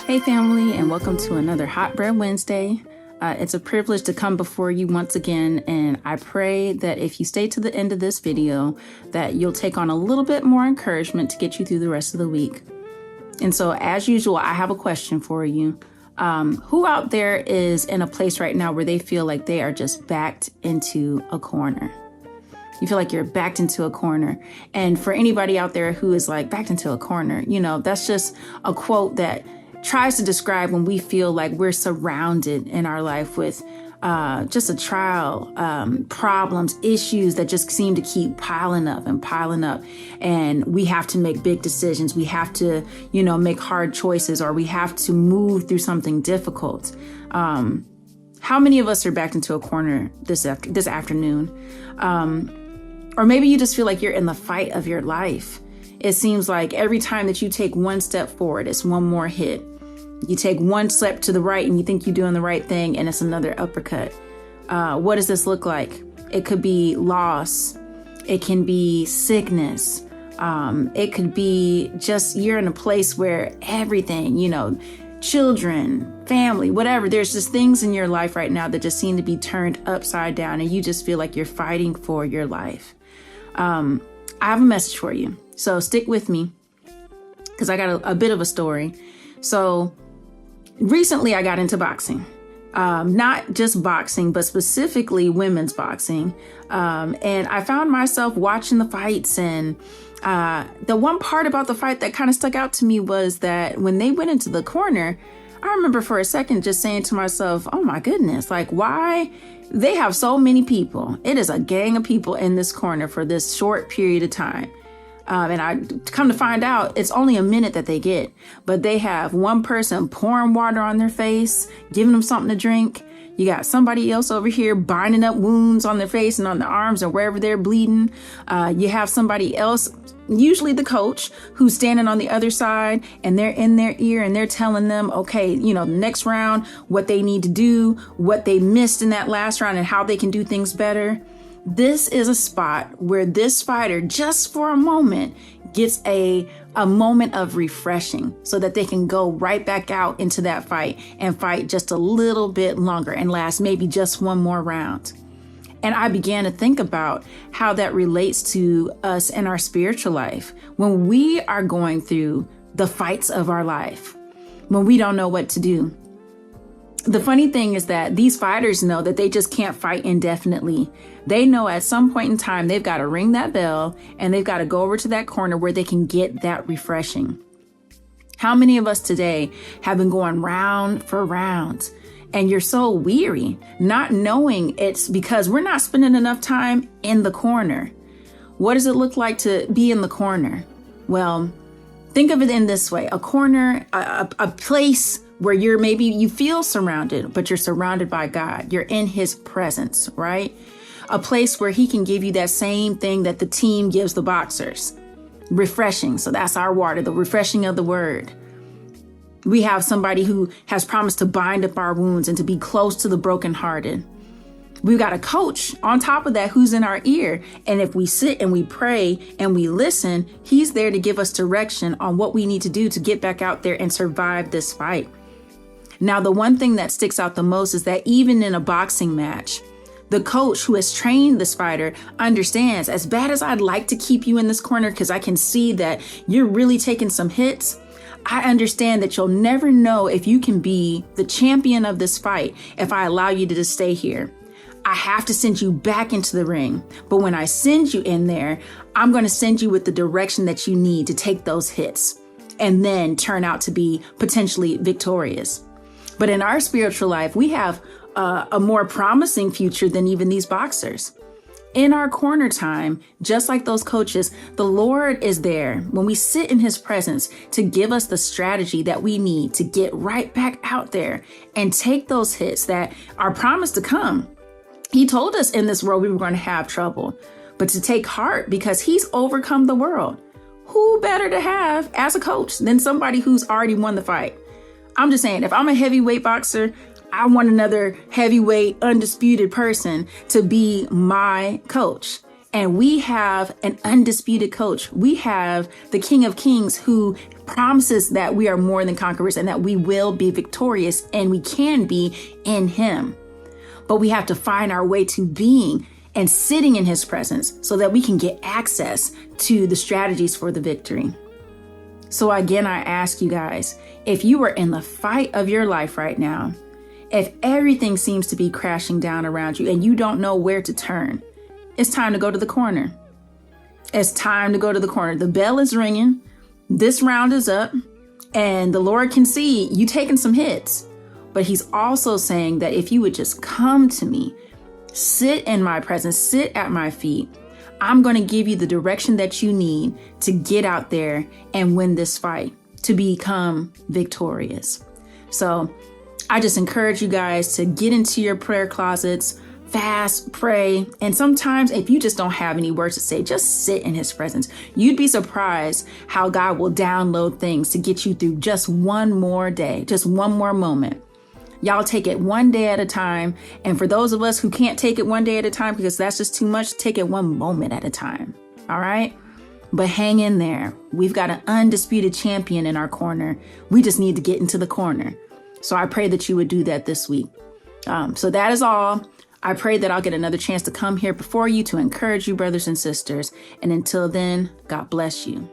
Hey family, and welcome to another Hot Bread Wednesday. It's a privilege to come before you once again, and I pray that if you stay to the end of this video, that you'll take on a little bit more encouragement to get you through the rest of the week. And so, as usual, I have a question for you. Who out there is in a place right now where they feel like they are just backed into a corner? You feel like you're backed into a corner. And for anybody out there who is like backed into a corner, that's just a quote that tries to describe when we feel like we're surrounded in our life with just a trial, problems, issues that just seem to keep piling up. And we have to make big decisions. We have to, make hard choices, or we have to move through something difficult. How many of us are backed into a corner this afternoon? Or maybe you just feel like you're in the fight of your life. It seems like every time that you take one step forward, it's one more hit. You take one step to the right and you think you're doing the right thing, and it's another uppercut. What does this look like? It could be loss. It can be sickness. It could be just you're in a place where everything, children, family, whatever, there's just things in your life right now that just seem to be turned upside down, and you just feel like you're fighting for your life. I have a message for you. So stick with me, because I got a bit of a story. So recently I got into boxing, not just boxing, but specifically women's boxing. And I found myself watching the fights, and the one part about the fight that kind of stuck out to me was that when they went into the corner, I remember for a second just saying to myself, oh my goodness, like why they have so many people. It is a gang of people in this corner for this short period of time. And I come to find out it's only a minute that they get, but they have one person pouring water on their face, giving them something to drink. You got somebody else over here binding up wounds on their face and on their arms and wherever they're bleeding. You have somebody else, usually the coach, who's standing on the other side, and they're in their ear and they're telling them, okay, the next round, what they need to do, what they missed in that last round, and how they can do things better. This is a spot where this fighter, just for a moment, gets a moment of refreshing so that they can go right back out into that fight and fight just a little bit longer and last maybe just one more round. And I began to think about how that relates to us in our spiritual life. When we are going through the fights of our life, when we don't know what to do. The funny thing is that these fighters know that they just can't fight indefinitely. They know at some point in time, they've got to ring that bell and they've got to go over to that corner where they can get that refreshing. How many of us today have been going round for round, and you're so weary, not knowing it's because we're not spending enough time in the corner? What does it look like to be in the corner? Well, think of it in this way. A corner, a place where you feel surrounded, but you're surrounded by God. You're in his presence, right? A place where he can give you that same thing that the team gives the boxers. Refreshing. So that's our water, the refreshing of the word. We have somebody who has promised to bind up our wounds and to be close to the brokenhearted. We've got a coach on top of that who's in our ear. And if we sit and we pray and we listen, he's there to give us direction on what we need to do to get back out there and survive this fight. Now, the one thing that sticks out the most is that even in a boxing match, the coach who has trained this fighter understands, as bad as I'd like to keep you in this corner because I can see that you're really taking some hits, I understand that you'll never know if you can be the champion of this fight if I allow you to just stay here. I have to send you back into the ring. But when I send you in there, I'm going to send you with the direction that you need to take those hits and then turn out to be potentially victorious. But in our spiritual life, we have a more promising future than even these boxers. In our corner time, just like those coaches, the Lord is there when we sit in his presence to give us the strategy that we need to get right back out there and take those hits that are promised to come. He told us in this world we were going to have trouble, but to take heart because he's overcome the world. Who better to have as a coach than somebody who's already won the fight? I'm just saying, if I'm a heavyweight boxer, I want another heavyweight, undisputed person to be my coach. And we have an undisputed coach. We have the King of Kings who promises that we are more than conquerors and that we will be victorious, and we can be in him. But we have to find our way to being and sitting in his presence so that we can get access to the strategies for the victory. So again, I ask you guys, if you are in the fight of your life right now, if everything seems to be crashing down around you and you don't know where to turn, it's time to go to the corner. It's time to go to the corner. The bell is ringing. This round is up, and the Lord can see you taking some hits. But he's also saying that if you would just come to me, sit in my presence, sit at my feet, I'm going to give you the direction that you need to get out there and win this fight, to become victorious. So I just encourage you guys to get into your prayer closets, fast, pray. And sometimes if you just don't have any words to say, just sit in his presence. You'd be surprised how God will download things to get you through just one more day, just one more moment. Y'all take it one day at a time. And for those of us who can't take it one day at a time because that's just too much, take it one moment at a time. All right. But hang in there. We've got an undisputed champion in our corner. We just need to get into the corner. So I pray that you would do that this week. So that is all. I pray that I'll get another chance to come here before you to encourage you, brothers and sisters. And until then, God bless you.